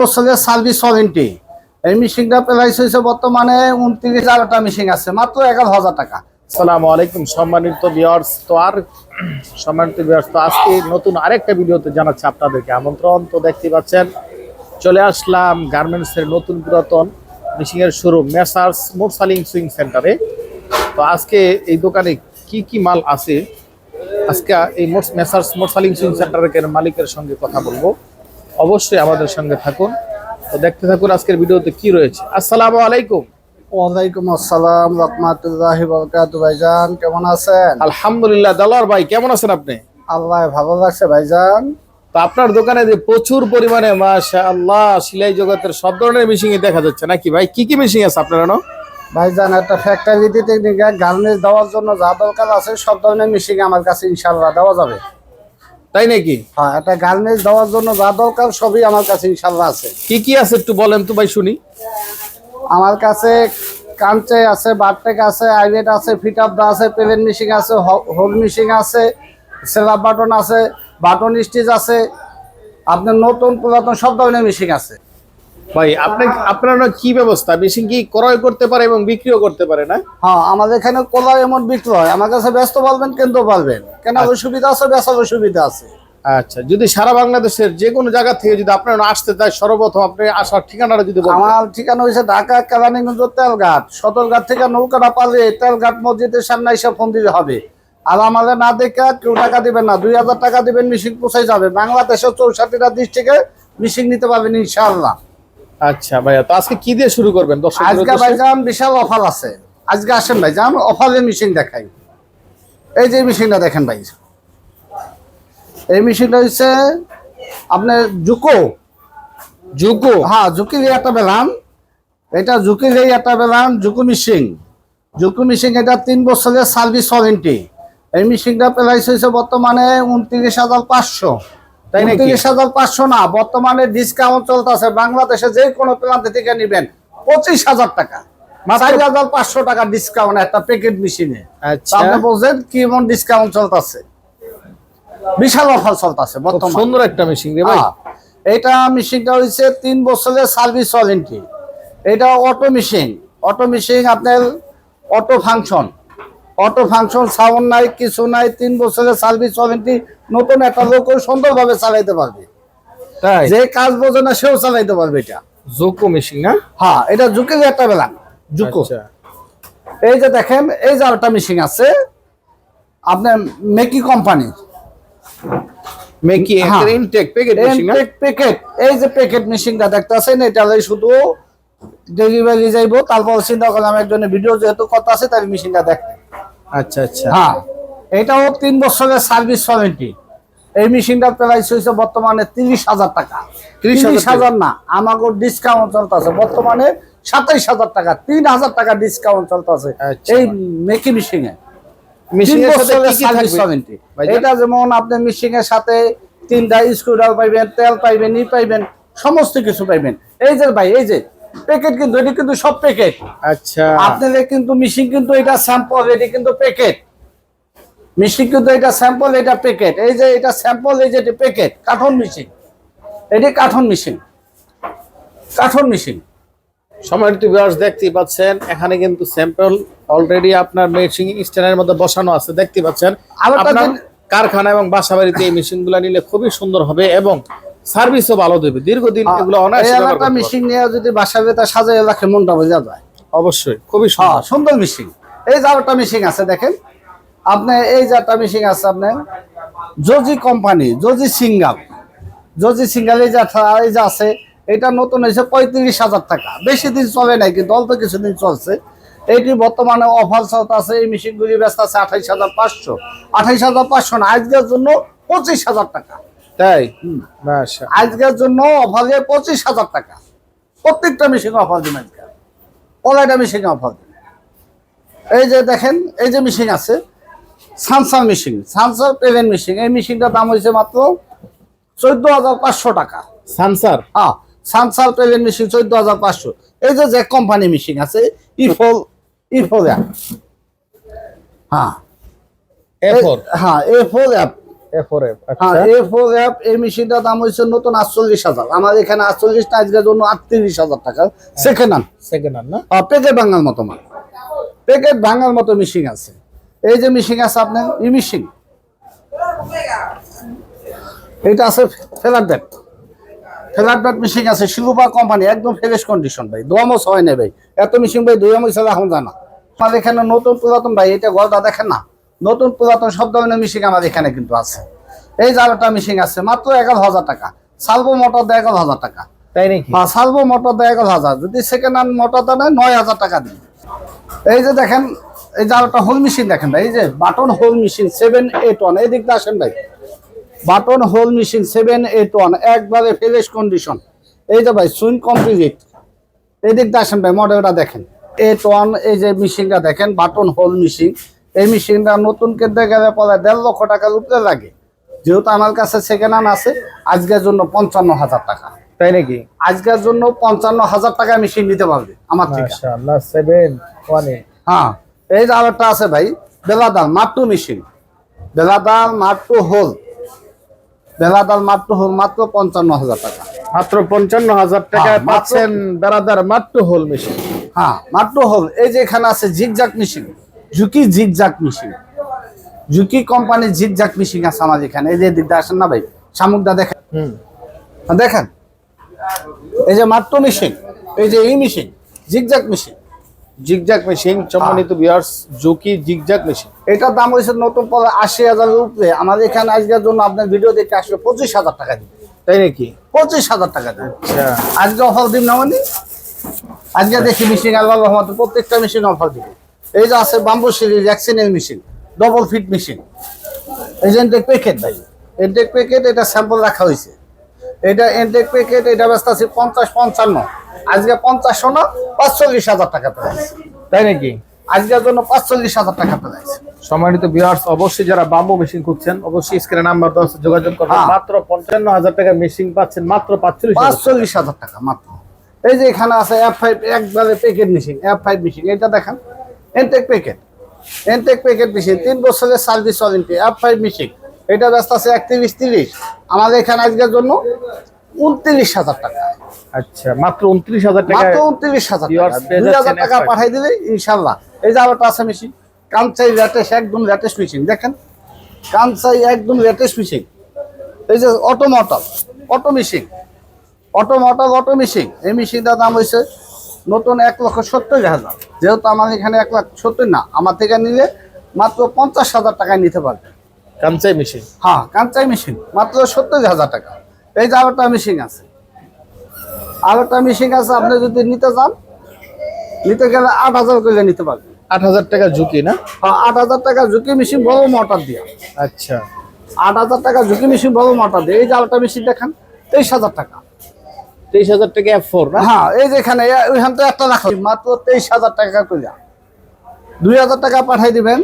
বছরের service warranty. এই মেশিনটা প্রাইস হয়েছে বর্তমানে 29,000টা মেশিন আছে মাত্র 11,000 টাকা। আসসালামু আলাইকুম সম্মানিত ভিউয়ার্স। তো আজকে নতুন আরেকটা ভিডিওতে জানাচ্ছি আপনাদেরকে আমন্ত্রণ। তো দেখতে পাচ্ছেন চলে আসলাম গার্মেন্টস এর নতুন পুরাতন মেশিনের শোরুম মেসার্স মোরসালিং সুইং সেন্টারে। তো আজকে এই দোকানে কি কি মাল আছে, আজকে এই মেসার্স মোরসালিং সুইং সেন্টারের মালিকের সঙ্গে কথা বলবো। অবশ্যই আমাদের সঙ্গে থাকুন, তো দেখতে থাকুন আজকের ভিডিওতে কি রয়েছে। আসসালামু আলাইকুম। ওয়ালাইকুম আসসালাম রাহমাতুল্লাহি ওয়া বারাকাতুহু। ভাইজান কেমন আছেন? আলহামদুলিল্লাহ। দালার ভাই কেমন আছেন আপনি? আল্লাহ ভালো লাগছে ভাইজান। তো আপনার দোকানে যে প্রচুর পরিমাণে মাশাআল্লাহ সেলাই জগতের সব ধরনের মেশিন দেখা যাচ্ছে নাকি ভাই? কি কি মেশিন আছে আপনার? ভাইজান একটা ফ্যাক্টরিতে টেকনিক্যাল গার্মেন্টস দেওয়ার জন্য যা দরকার আছে সব ধরনের মেশিন আমার কাছে ইনশাআল্লাহ দেওয়া যাবে। তাই নাকি? হ্যাঁ, একটা গার্মেন্টস দেওয়ার জন্য যা দরকার সবই আমার কাছে ইনশাআল্লাহ আছে। কি কি আছে একটু বলেন তো ভাই শুনি। আমার কাছে কাঞ্চে আছে, বারটেক আছে, আইলেট আছে, ফিট আপ দা আছে, পেলেন মেশিন আছে, হোল মেশিন আছে, সেলাপ বাটন আছে, বাটন স্টিচ আছে, আপনার নতুন পুরাতন সব ধরনের মেশিন আছে। ভাই আপনার কি ব্যবস্থা, মেশিন কি ক্রয় করতে পারে এবং বিক্রিও করতে পারে না? হ্যাঁ, আমাদের এখানে কোলা এমন বিক্রয়, আমার কাছে ব্যস্ত পারবেন কিনতে পারবেন। কেনার সুবিধা আছে, বেচার সুবিধা আছে। আচ্ছা, যদি সারা বাংলাদেশের যে কোনো জায়গা থেকে যদি আপনারা আসতে চায়, সর্বপ্রথম আপনি আসার ঠিকানাটা যদি বলেন। আমার ঠিকানা হয়েছে ঢাকা কেরানীগঞ্জ তেলঘাট। সদরঘাট থেকে নৌকাটা পালে তেলঘাট মসজিদের সামনে এসে ফোন দিতে হবে। আর আমাদের না দেখে কেউ টাকা দিবেন না, 2,000 টাকা দিবেন, মেশিন পৌঁছাই যাবে। বাংলাদেশের 64টা ডিস্ট্রিক্টে মেশিন নিতে পারবেন ইনশাআল্লাহ। আচ্ছা ভাইয়া, তো আজকে কি দিয়ে শুরু করবেন? আজকে ভাইজান বিশাল অফার আছে। আজকে আসেন ভাইজান, অফারের মেশিন দেখাই। এই যে মেশিনটা দেখেন ভাই, এই মেশিনটা হচ্ছে আপনার জুকো। হ্যাঁ, জুকির একটা বেলান, এটা জুকির একটা বেলান, জুকো মেশিন। এটা 3 বছরের সার্ভিস ওয়ারেন্টি। এই মেশিনটা প্রাইস হয়েছে বর্তমানে 29,500। 29,500 না, বর্তমানে ডিসকাউন্ট চলতেছে। বাংলাদেশে যে কোনো প্রান্ত থেকে নেবেন 25,000 টাকা, 4,500 টাকা ডিসকাউন্ট একটা প্যাকেট মেশিনে। আচ্ছা, আপনি বলছেন কি এমন ডিসকাউন্ট চলতেছে, বিশাল অফার চলতেছে বর্তমানে। সুন্দর একটা মেশিন রে ভাই। এটা মেশিনটা হচ্ছে 3 বছরের সার্ভিস ওয়ারেন্টি। এটা অটো মেশিন আপনার অটো ফাংশন, সাউন্ড নাই, কিছু নাই। 3 বছরের সার্ভিস ওয়ারেন্টি। নতুন একটা লোক সুন্দরভাবে চালাইতে পারবে, তাই যে কাজ বোঝে না সেও চালাইতে পারবে। এটা জোকো মেশিন না? হ্যাঁ, এটা জুকের একটা বেলান, জুকো। এই যে দেখেন, এই যে আরেকটা মেশিন আছে আপনার মেকি কোম্পানির। এই যে প্যাকেট মেশিনটা দেখতেছেন, এটা শুধু ডেলিভারি যাইবো। তারপর চিন্তা করলাম একজনের ভিডিও যেহেতু কথা আছে তাই মেশিনটা দেখতে। আচ্ছা আচ্ছা। হ্যাঁ, এটাও 3 বছরের সার্ভিস ওয়ারেন্টি। এই মেশিনটা প্রাইস হয়েছে বর্তমানে 30,000 টাকা। 30,000 না, আমাকে ডিসকাউন্ট চলতেছে বর্তমানে 27,000 টাকা। 3,000 টাকা ডিসকাউন্ট চলতেছে এই মেকি মেশিনে। এটা যেমন আপনি মেশিনের সাথে 3টা স্ক্রুড্রাইভার পাইবেন, তেল পাইবেন, পাইবেন, সমস্ত কিছু পাইবেন। এই যে ভাই, এই যে প্যাকেট, কিন্তু এটা কিন্তু সব প্যাকেট। আচ্ছা, আপনাদের কিন্তু মেশিন কিন্তু এটা স্যাম্পল, এটা কিন্তু প্যাকেট মেশিন, কিন্তু এটা স্যাম্পল, এটা প্যাকেট। এই যে এটা স্যাম্পল, এই যে প্যাকেট। কাঠন মেশিন, এটি কাঠন মেশিন। সম্মানিত ভিউয়ার্স, দেখতেই পাচ্ছেন এখানে কিন্তু স্যাম্পল অলরেডি আপনার মেশিন স্ট্যান্ডের মধ্যে বসানো আছে। দেখতে পাচ্ছেন আপনার কারখানা এবং বাসাবাড়িতে এই মেশিনগুলো নিলে খুবই সুন্দর হবে এবং সার্ভিসও ভালো দেবে, দীর্ঘদিন এগুলো অনায়াসে ব্যবহার করতে পারবেন। মেশিন নিয়ে যদি বাসাবাড়িতে সাজিয়ে রাখে মনটা বোঝা যায়। অবশ্যই খুবই সুন্দর মেশিন। এই যে আরেকটা মেশিন আছে দেখেন আপনি, এই যে একটা মেশিন আছে আপনার জজি কোম্পানি, জজি সিঙ্গাল। এই যে আছে, এটা নতুন হয়েছে 35,000 টাকা। বেশি দিন চলে নাই, কিন্তু অল্প কিছুদিন চলছে। এইটি বর্তমানে অফার চলতেছে। এই মেশিনগুলি ব্যস্ত আছে 28,500। 28,500 না, আজকের জন্য 25,000 টাকা। তাই আজকের জন্য অফারে 25,000 টাকা। প্রত্যেকটা মেশিন অফার দিন, আজকে কলাইটা মেশিন অফার দিন। এই যে দেখেন, এই যে মেশিন আছে সানসার পেলেন মেশিন। এই মেশিনটার দাম হয়েছে মাত্র 14,500 টাকা। সানসার পেলেন মেশিন 14,500। এই যে কোম্পানি মেশিন আছে ইফল অ্যাপ। হ্যাঁ, এফোর অ্যাপ। A4F হ্যাঁ আচ্ছা A4F এই মেশিনটার দাম হচ্ছে নতুন 48,000, আমার এখানে 48 না আজকের জন্য 38,000 টাকা সেকেন্ড হ্যান্ড। সেকেন্ড হ্যান্ড না প্যাকেট ভাঙার মতো মাল, প্যাকেট ভাঙার মতো মেশিন আছে। এই যে মেশিন আছে আপনার ই মেশিন, এটা আছে ফেলার ব্যাট, ফেলার ব্যাট মেশিন আছে শিলুপা কোম্পানি, একদম ফ্রেশ কন্ডিশন ভাই, দোয়ামস হয় না ভাই, এত মেশিন ভাই দোয়ামস ছাড়া এখন জানা। আমাদের এখানে নতুন পুরাতন ভাই, এটা গলটা দেখেন না, নতুন পুরাতন সব ধরনের মেশিন আমাদের এখানে কিন্তু আছে। এই যে আরেকটা মেশিন আছে মাত্র 11,000 টাকা, সালভো মোটর দেয় 11,000 টাকা। তাই নাকি হ্যাঁ সালভো মোটর দেয় 11,000, যদি সেকেন্ড হ্যান্ড মোটরটা নেয় 9,000 টাকা দিন। এই যে দেখেন এই যে আরেকটা হোল মেশিন দেখেন ভাই, এই যে বাটন হোল মেশিন 781, এই দিকটা আসেন ভাই, বাটন হোল মেশিন 781 একবারে ফ্রেশ কন্ডিশন। এই যে ভাই সুইং কমপ্লিট, এই দিকটা আসেন ভাই, মডেলটা দেখেন 81, এই যে মেশিনটা দেখেন বাটন হোল মেশিন। এই মেশিনটা নতুন কিনতে গেলে পরে 1.5 লক্ষ টাকার উপরে লাগে, যেহেতু আমার কাছে সেকেন্ড হ্যান্ড আছে আজকের জন্য 55,000 টাকা। তাই নাকি আজকের জন্য 55,000 টাকা মেশিন নিতে পারবে আমার থেকে। মাশাআল্লাহ 718 হ্যাঁ এই যে আরেকটা আছে ভাই বেলাদাল মাট্টু মেশিন, বেলাদাল মাট্টু হোল, বেলাদাল মাট্টু হোল মাত্র 55,000 টাকা। মাত্র 55,000 টাকায় হ্যাঁ, মাত্র- পাচ্ছেন বেরাদার মাত্র হোল মেশিন। হ্যাঁ মাট্টু হোল। এই যে এখানে আছে zigzag machine, Juki zigzag machine, Juki কোম্পানির জিগজাক মেশিন আছে আমার এখানে। এই যে দিকটা আসেন না ভাই, শামুকদা দেখেন, দেখেন এই যে মাট্টু মেশিন, এই যে এই machine zigzag machine, zigzag machine সম্মানিত ভিউয়ার্স, জুকি জিগজ্যাগ মেশিন। এটার দাম হয়েছে নতুন পরে 80,000 উপরে, আমাদের এখানে আজকের জন্য আপনার ভিডিও দেখে আসলে 25,000 টাকা দিবে। তাই নাকি 25,000 টাকা দেবে আচ্ছা আজকে অফার দিন না মানে, আজকে দেখি মেশিন আল্লাহ রহমত প্রত্যেকটা মেশিন অফার দিবে। এই যে আছে বাম্বু সিরিজ ভ্যাকসিনের মেশিন, ডবল ফিট মেশিন, এই যে এনটেক প্যাকেট ভাই, এনটেক প্যাকেট, এটা স্যাম্পল রাখা হয়েছে, এটা এনটেক প্যাকেট, এটা ব্যস্ত আছে 50-55, আজকে 50 না 45,000 টাকা প্রাইস, তাই নাকি আজকের জন্য 45,000 টাকা প্রাইস। সম্মানিত ভিউয়ার্স, অবশ্যই যারা বাম্বু মেশিন খুঁজছেন অবশ্যই স্ক্রিনে নাম্বার দেওয়া আছে, যোগাযোগ করবেন। হ্যাঁ। মাত্র 55,000 টাকা মেশিন পাচ্ছেন মাত্র 45,000। 45,000 টাকা মাত্র। এই যে এখানে আছে F5 একবারে প্যাকেট মেশিন, F5 মেশিন, এটা দেখেন Entech packet, Entech packet machine 3 বছরের সার্ভিস ওয়ারেন্টি, F5 মেশিন, এটা ব্যস্ত আছে 31-30, আমাদের এখানে আজকের জন্য 29,000 টাকা, আচ্ছা মাত্র 29,000 টাকা মাত্র 29,000 Viewers টাকা, পেয়ে 2,000 যাচ্ছেন টাকা F5 পাঠাই দিলে ইনশাল্লাহ। এই যে আরেকটা আছে মেশিন কাঞ্চাই লেটেস্ট, একদম লেটেস্ট মেশিন দেখেন, কাঞ্চাই একদম লেটেস্ট মেশিন। এই যে auto motor, auto machine, auto motor, auto machine, এই মেশিনটার দাম হয়েছে নতুন 1,70,000, যেহেতু আমার এখানে 1,70,000 না, আমার থেকে নিলে মাত্র 50,000 টাকায় নিতে পারবে। কামচাই মেশিন হ্যাঁ কাঞ্চাই মেশিন মাত্র 70,000 টাকা। এই যে আরেকটা মেশিন আছে, আরেকটা মেশিন আছে, আপনি যদি নিতে চান, নিতে গেলে 8,000 করে নিতে পারবেন। 8,000 টাকা ঝুঁকি না হ্যাঁ 8,000 টাকা ঝুঁকি মেশিন, বড় মোটর দিয়ে, আচ্ছা 8,000 টাকা ঝুঁকি মেশিন, বড় মোটর দিয়ে। এই যে আরেকটা মেশিন দেখেন 23,000 টাকা। 23,000 টাকা F4 না হ্যাঁ এই যে এখানে ওইখান থেকে একটা রাখা মাত্র 23,000 টাকা করে, 2,000 টাকা পাঠাই দিবেন,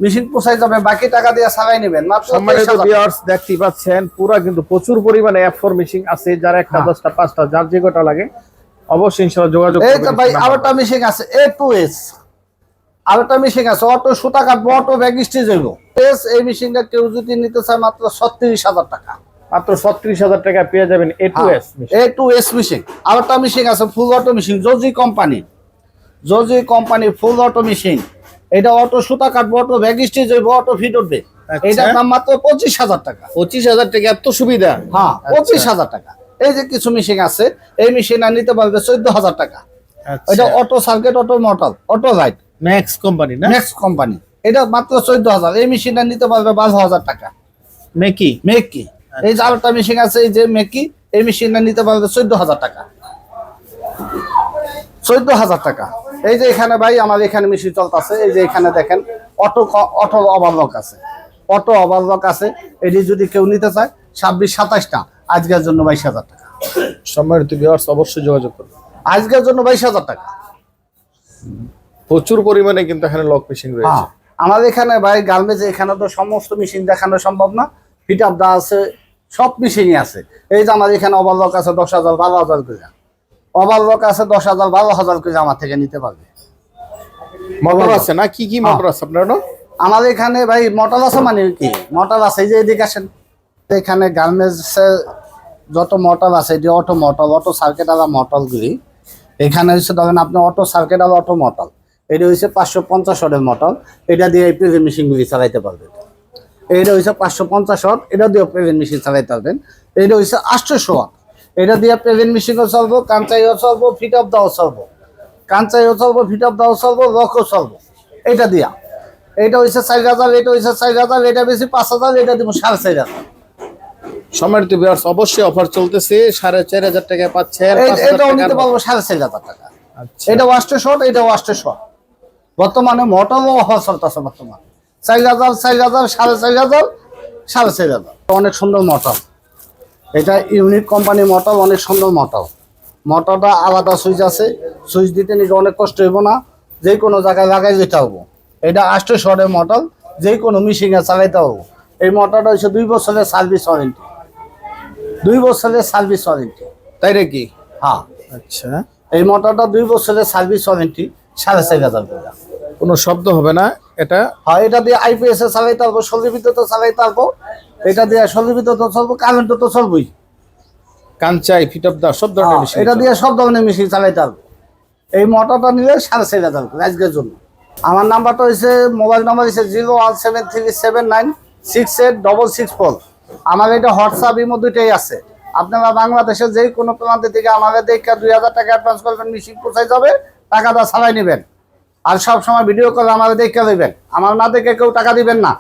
মেশিন পোষাই যাবে, বাকি টাকা দিয়ে চালাই নেবেন মাত্র সম্মানিত 23,000 ভিউয়ার্স, দেখতেই পাচ্ছেন পুরা কিন্তু প্রচুর পরিমাণে F4 মেশিন আছে, যারা একটা হ্যাঁ। 10টা 5টা যার যে কটা লাগে অবশ্যই ইনশাআল্লাহ যোগাযোগ এই তো করবেন। ভাই আরেকটা মেশিন আছে A2S, আরেকটা মেশিন আছে অটো সুতা কাটবো, অটো ব্যাগ স্টিচ হইব। এই মেশিনটা কেউ যদি নিতে চায় মাত্র 36,000 টাকা, মাত্র 36,000 টাকা পেয়ে যাবেন A2S মেশিন। A2S machine. আরেকটা মেশিন আছে ফুল অটো মেশিন, জজি কোম্পানি, জজি কোম্পানি ফুল অটো মেশিন, এটা অটো সুতা কাটবো, অটো ব্যাগ স্টিচ হইব, অটো ফিট উঠবে, আচ্ছা। এটার দাম মাত্র 25,000 টাকা। 25,000 টাকা এত সুবিধা? হ্যাঁ 25,000 টাকা। এই যে কিছু মেশিন আছে, এই মেশিন আর নিতে পারবে 14,000 টাকা, এটা auto circuit, auto motor, auto light, max company না নেক্সট কোম্পানি, এটা মাত্র 14,000। এই মেশিনটা নিতে পারবে 12,000 টাকা। মেকি মেকি, এই যে আরেকটা মেশিন আছে, এই যে মেকি, এই মেশিনটা নিতে পারবে 14,000 টাকা, 14,000 টাকা। এই যে এখানে ভাই আমার এখানে মেশিন চলতেছে, এই যে এখানে দেখেন অটো, অটো ওভারলক আছে, অটো ওভারলক আছে, এটি যদি কেউ নিতে চায় 26-27টা, আজকের জন্য 22,000 টাকা, সম্মানিত ভিউয়ার্স অবশ্যই যোগাযোগ করুন। আজকের জন্য 22,000 টাকা। প্রচুর পরিমাণে কিন্তু এখানে লক মেশিন রয়েছে। হ্যাঁ আমাদের এখানে ভাই গার্মেন্টস, এখানে তো সমস্ত মেশিন দেখানো সম্ভব না, ফিট আপ দা আছে, সব মেশিনই আছে। এই যে আমার এখানে ওভারলক আছে 10,000 12,000 করে, ওভারলক আছে 10,000 12,000 করে আমার থেকে নিতে পারবে। মোটর আছে না? কি কি মোটর আছে আপনার? আমাদের এখানে ভাই মোটর আছে মানে কি মোটর আছে, এই যে এদিকে আসেন, এখানে গার্মেন্টসের যত মোটর আছে এটি অটো মোটর, অটো সার্কিট আলা মোটরগুলি এখানে হচ্ছে ধরেন আপনি অটো সার্কিট আলা অটো মোটর, এটা হচ্ছে 550 ওয়াটের মোটর, এটা দিয়ে এই প্রেজেন্ট মেশিনগুলি চালাইতে পারবেন। এটা হচ্ছে 550 ওয়াট, এটা দিয়ে প্রেজেন্ট মেশিন চালাইতে পারবেন। এটা হচ্ছে 800 ওয়াট, এটা দিয়ে প্রেজেন্ট মেশিনও চলবো, কাঞ্চাইও চলবো, ফিট অফ দাও চলবো, কাঞ্চাইও চলবো, ফিট অফ দাও চলবো, রকও চলবো এটা দিয়া। এটা হচ্ছে 4000, এটা হচ্ছে 4000, এটা বেশি 5000, এটা দিব 4500। সম্মানিত ভিউয়ার্স, অবশ্যই অফার চলতেছে, 4500 টাকায় পাচ্ছেন। এটাও নিতে পারবো 4500 টাকা। আচ্ছা, এটা ওয়াস্টে শর্ট, এটা ওয়াস্টে শর্ট। বর্তমানে মোটরও অফার চলতেছে বর্তমানে 4000, 4000, 4500, 4500। অনেক সুন্দর মোটর, এটা ইউনিক কোম্পানি মোটর, অনেক সুন্দর মোটর। মোটরটা আলাদা সুইচ আছে, সুইচ দিতে নিতে অনেক কষ্ট হইব না, যে কোনো জায়গায় লাগাই যেতে হবো। এটা 800 ওয়াটের মোটর, যে কোনো মেশিনে চালাইতে হবো। এই মোটরটা হচ্ছে 2 বছরের সার্ভিস ওয়ারেন্টি, 2 বছরের সার্ভিস ওয়ারেন্টি। তাই নাকি? হ্যাঁ, আচ্ছা, এই মোটরটা 2 বছরের সার্ভিস ওয়ারেন্টি, 4500 টাকা। কোনো শব্দ হবে না এটা? হ্যাঁ, এটা দিয়ে আইপিএস এ চালাইতে পারবো, সৌর বিদ্যুৎ চালাইতে পারবো, এটা দিয়ে সৌর বিদ্যুৎ চলবো, কারেন্ট তো চলবোই। কাঞ্চাই, ফিট অফ দা সব ধরনের মেশিন এটা দিয়ে সব ধরনের মেশিন চালাইতে পারবো। এই মোটরটা নিলে 4500 আজকের জন্য। আমার নাম্বারটা হচ্ছে, মোবাইল নাম্বার হচ্ছে 01737968664। আমার এটা হোয়াটসঅ্যাপ ইমো দুইটাই আছে। আপনারা বাংলাদেশের যে কোনো প্রান্ত থেকে আমাদের দেখে 2000 টাকা অ্যাডভান্স করবেন, মেশিন পৌঁছাই যাবে, টাকাটা ছাড়াই নেবেন। আর সব সময় ভিডিও কল আমাদের দেখে দেবেন, আমার না দেখে কেউ টাকা দিবেন না।